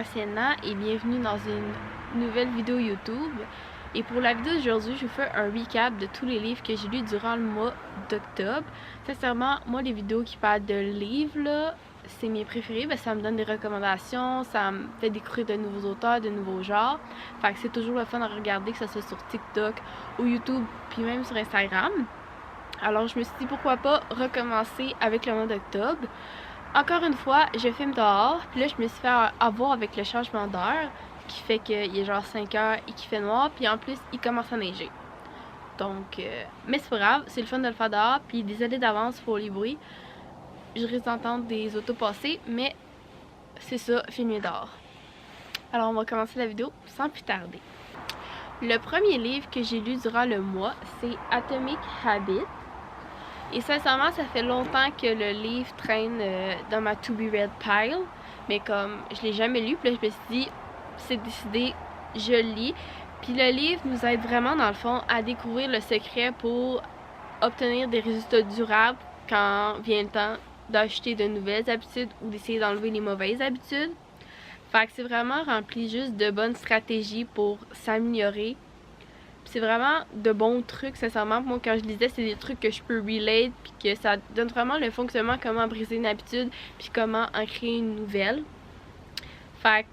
moi c'est Sienna et bienvenue dans une nouvelle vidéo YouTube. Et pour la vidéo d'aujourd'hui, je vous fais un recap de tous les livres que j'ai lus durant le mois d'octobre. Sincèrement, moi les vidéos qui parlent de livres, là, c'est mes préférés. Ça me donne des recommandations, ça me fait découvrir de nouveaux auteurs, de nouveaux genres. Fait que c'est toujours le fun à regarder, que ce soit sur TikTok ou YouTube, puis même sur Instagram. Alors je me suis dit pourquoi pas recommencer avec le mois d'octobre. Encore une fois, je filme dehors, puis là je me suis fait avoir avec le changement d'heure, qui fait qu'il est genre 5 heures et qu'il fait noir, puis en plus il commence à neiger. Donc, mais c'est pas grave, c'est le fun de le faire dehors, puis désolé d'avance pour les bruits. Je risque d'entendre des autos passer, mais c'est ça, filmer dehors. Alors on va commencer la vidéo sans plus tarder. Le premier livre que j'ai lu durant le mois, c'est Atomic Habits. Et sincèrement, ça fait longtemps que le livre traîne dans ma to be read pile, mais comme je l'ai jamais lu, puis là je me suis dit, c'est décidé, je le lis. Puis le livre nous aide vraiment dans le fond à découvrir le secret pour obtenir des résultats durables quand vient le temps d'acheter de nouvelles habitudes ou d'essayer d'enlever les mauvaises habitudes. Fait que c'est vraiment rempli juste de bonnes stratégies pour s'améliorer. C'est vraiment de bons trucs, sincèrement. Moi, quand je lisais, c'est des trucs que je peux relate, puis que ça donne vraiment le fonctionnement, comment briser une habitude, puis comment en créer une nouvelle. Fait que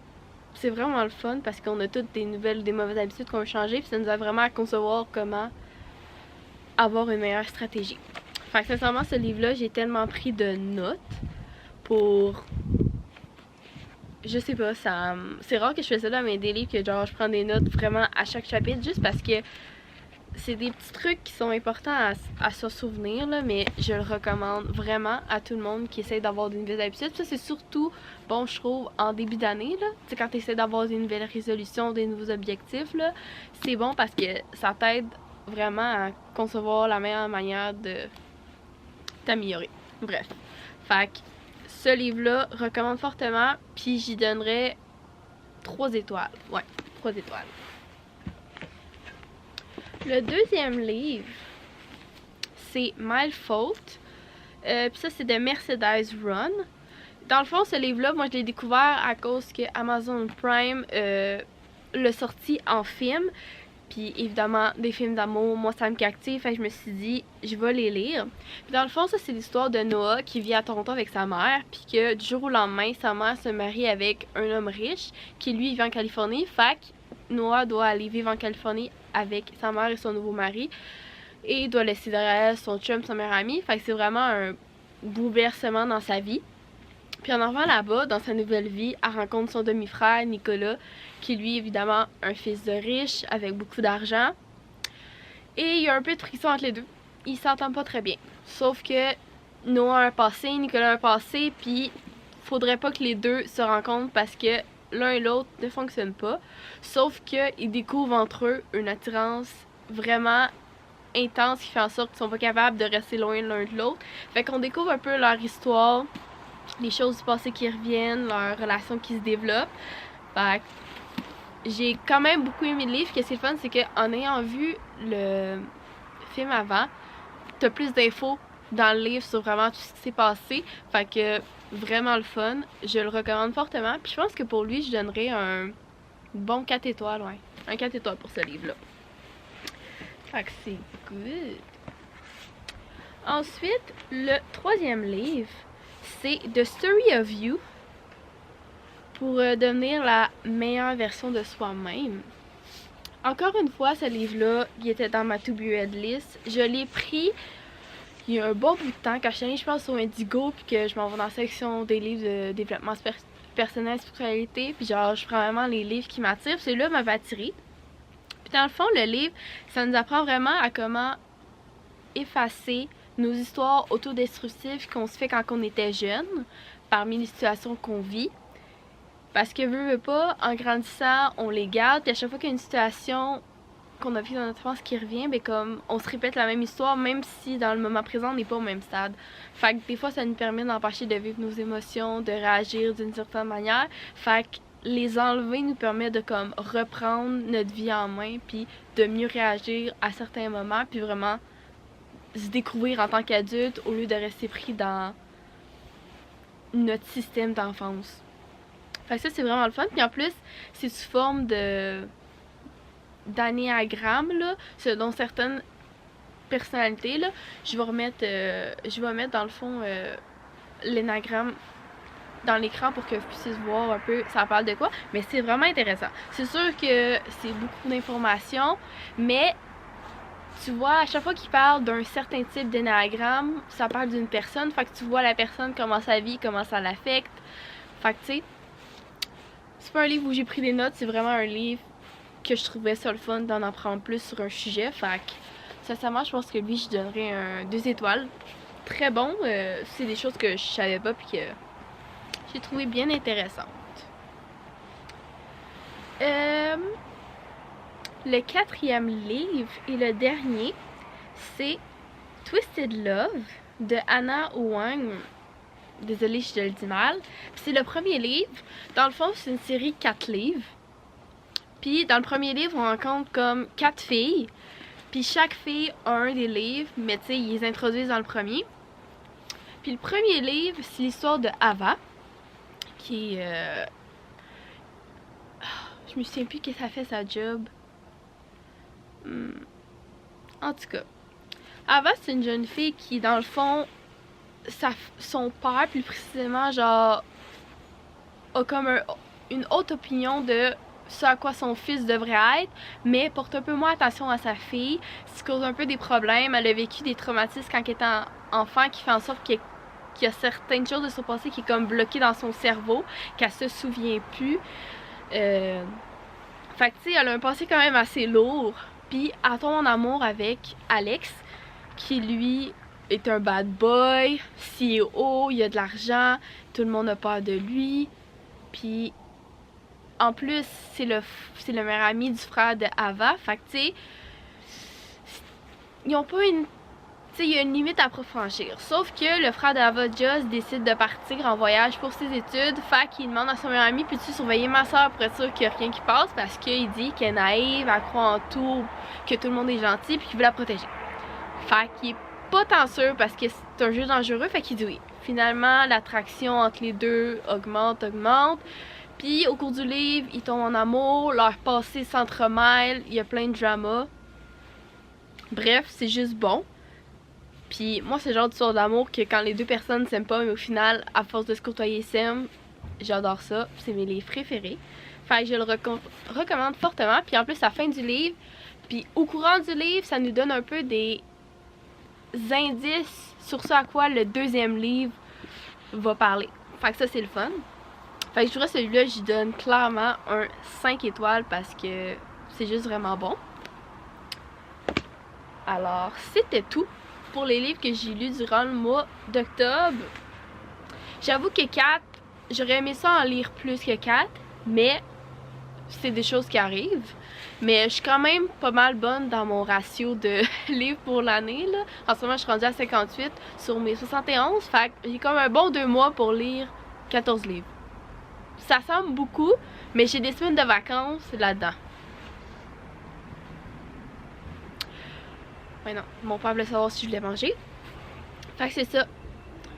c'est vraiment le fun, parce qu'on a toutes des nouvelles, des mauvaises habitudes qu'on veut changer, puis ça nous aide vraiment à concevoir comment avoir une meilleure stratégie. Fait que sincèrement, ce livre-là, j'ai tellement pris de notes pour... Je sais pas, ça... C'est rare que je fais ça dans mes livres, que genre je prends des notes vraiment à chaque chapitre, juste parce que c'est des petits trucs qui sont importants à se souvenir, là, mais je le recommande vraiment à tout le monde qui essaie d'avoir des nouvelles habitudes. Ça, c'est surtout, bon, je trouve, en début d'année, là, tu sais, quand tu essaies d'avoir des nouvelles résolutions, des nouveaux objectifs, là, c'est bon parce que ça t'aide vraiment à concevoir la meilleure manière de t'améliorer. Bref, fait que ce livre-là, recommande fortement, puis j'y donnerais 3 étoiles. Ouais, 3 étoiles. Le deuxième livre, c'est My Fault. Puis ça, c'est de Mercedes Run. Dans le fond, ce livre-là, moi, je l'ai découvert à cause que Amazon Prime l'a sorti en film. Puis évidemment, des films d'amour, moi, ça me captive. Fait que je me suis dit, je vais les lire. Puis dans le fond, ça, c'est l'histoire de Noah qui vit à Toronto avec sa mère. Puis que du jour au lendemain, sa mère se marie avec un homme riche qui, lui, vit en Californie. Fait que Noah doit aller vivre en Californie avec sa mère et son nouveau mari. Et il doit laisser derrière elle son chum, son meilleur ami. Fait que c'est vraiment un bouleversement dans sa vie. Puis en arrivant là-bas, dans sa nouvelle vie, elle rencontre son demi-frère, Nicolas, qui lui, évidemment, un fils de riche, avec beaucoup d'argent. Et il y a un peu de friction entre les deux. Ils s'entendent pas très bien. Sauf que Noah a un passé, Nicolas a un passé, puis faudrait pas que les deux se rencontrent parce que l'un et l'autre ne fonctionnent pas. Sauf qu'ils découvrent entre eux une attirance vraiment intense qui fait en sorte qu'ils sont pas capables de rester loin l'un de l'autre. Fait qu'on découvre un peu leur histoire, les choses du passé qui reviennent, leur relation qui se développe. Fait que j'ai quand même beaucoup aimé le livre. Ce qui est fun, c'est qu'en ayant vu le film avant, t'as plus d'infos dans le livre sur vraiment tout ce qui s'est passé. Fait que vraiment le fun. Je le recommande fortement. Puis je pense que pour lui, je donnerais un bon 4 étoiles, ouais. Un 4 étoiles pour ce livre-là. Fait que c'est good. Ensuite, le troisième livre, c'est The Story of You, pour devenir la meilleure version de soi-même. Encore une fois, ce livre-là, il était dans ma to-be read list. Je l'ai pris il y a un bon bout de temps, quand je suis allée, je pense, sur Indigo, puis que je m'en vais dans la section des livres de développement personnel, spiritualité, puis genre, je prends vraiment les livres qui m'attirent. Celui-là m'avait attiré. Puis dans le fond, le livre, ça nous apprend vraiment à comment effacer nos histoires autodestructives qu'on se fait quand on était jeune, parmi les situations qu'on vit. Parce que veut pas, en grandissant, on les garde, puis à chaque fois qu'il y a une situation qu'on a vécue dans notre enfance qui revient, ben comme on se répète la même histoire, même si dans le moment présent on n'est pas au même stade. Fait que des fois ça nous permet d'empêcher de vivre nos émotions, de réagir d'une certaine manière. Fait que les enlever nous permet de comme reprendre notre vie en main, puis de mieux réagir à certains moments, puis vraiment se découvrir en tant qu'adulte au lieu de rester pris dans notre système d'enfance. Fait que ça, c'est vraiment le fun. Puis en plus, c'est sous forme d'anéagramme, là, selon certaines personnalités, là. Je vais mettre dans le fond l'énagramme dans l'écran pour que vous puissiez voir un peu ça parle de quoi, mais c'est vraiment intéressant. C'est sûr que c'est beaucoup d'informations, mais tu vois, à chaque fois qu'il parle d'un certain type d'énagramme, ça parle d'une personne, fait que tu vois la personne, comment ça vit, comment ça l'affecte. Fait que tu sais, c'est pas un livre où j'ai pris des notes, c'est vraiment un livre que je trouvais ça le fun d'en apprendre plus sur un sujet. Fait que sincèrement, je pense que lui, je donnerais un 2 étoiles. Très bon, c'est des choses que je savais pas puis que j'ai trouvé bien intéressantes. Le 4e livre et le dernier, c'est Twisted Love de Hannah Hoang. Désolée si je le dis mal. C'est le premier livre. Dans le fond, c'est une série 4 livres. Puis dans le premier livre, on rencontre comme 4 filles. Puis chaque fille a un des livres, mais tu sais, ils les introduisent dans le premier. Puis le premier livre, c'est l'histoire de Ava, qui est... Je me souviens plus que ça fait sa job. En tout cas, Ava, c'est une jeune fille qui, dans le fond, son père, plus précisément, genre, a comme une haute opinion de ce à quoi son fils devrait être, mais porte un peu moins attention à sa fille, ce qui cause un peu des problèmes. Elle a vécu des traumatismes quand elle était enfant, qui fait en sorte qu'il y a certaines choses de son passé qui est comme bloquées dans son cerveau, qu'elle se souvient plus. Fait que tu sais, elle a un passé quand même assez lourd. Puis elle tombe en amour avec Alex, qui lui est un bad boy, CEO, il a de l'argent, tout le monde a peur de lui. Puis en plus, c'est le meilleur ami du frère de Ava. Fait que tu sais, ils ont pas une... Tu sais, il y a une limite à franchir. Sauf que le frère d'Ava, Joss, décide de partir en voyage pour ses études. Fait qu'il demande à son meilleur ami, peux-tu surveiller ma soeur pour être sûr qu'il n'y a rien qui passe? Parce qu'il dit qu'elle est naïve, elle croit en tout, que tout le monde est gentil, puis qu'il veut la protéger. Fait qu'il est pas tant sûr parce que c'est un jeu dangereux, fait qu'il dit oui. Finalement, l'attraction entre les deux augmente. Puis au cours du livre, ils tombent en amour, leur passé s'entremêle, il y a plein de drama. Bref, c'est juste bon. Puis moi, c'est le genre d'histoire d'amour que quand les deux personnes s'aiment pas, mais au final, à force de se côtoyer, s'aiment. J'adore ça. C'est mes livres préférés. Fait que je le recommande fortement. Puis en plus, à la fin du livre, puis au courant du livre, ça nous donne un peu des indices sur ce à quoi le 2e livre va parler. Fait que ça, c'est le fun. Fait que je dirais celui-là, j'y donne clairement un 5 étoiles parce que c'est juste vraiment bon. Alors, c'était tout pour les livres que j'ai lus durant le mois d'octobre. J'avoue que 4, j'aurais aimé ça en lire plus que 4, mais c'est des choses qui arrivent. Mais je suis quand même pas mal bonne dans mon ratio de livres pour l'année, là. En ce moment, je suis rendue à 58 sur mes 71, fait que j'ai comme un bon 2 mois pour lire 14 livres. Ça semble beaucoup, mais j'ai des semaines de vacances là-dedans. Ouais, non, mon père voulait savoir si je voulais manger. Fait que c'est ça.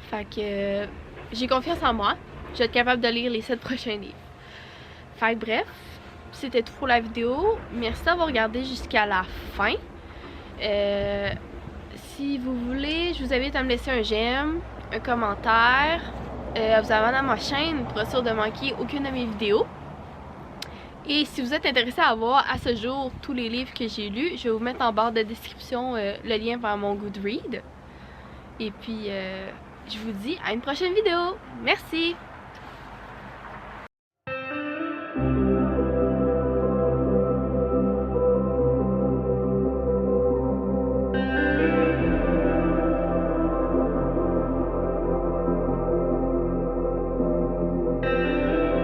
Fait que j'ai confiance en moi. Je vais être capable de lire les 7 prochains livres. Fait que bref, c'était tout pour la vidéo. Merci d'avoir regardé jusqu'à la fin. Si vous voulez, je vous invite à me laisser un j'aime, un commentaire, vous abonner à ma chaîne pour être sûr de manquer aucune de mes vidéos. Et si vous êtes intéressé à voir à ce jour tous les livres que j'ai lus, je vais vous mettre en barre de description le lien vers mon Goodreads. Et puis, je vous dis à une prochaine vidéo. Merci!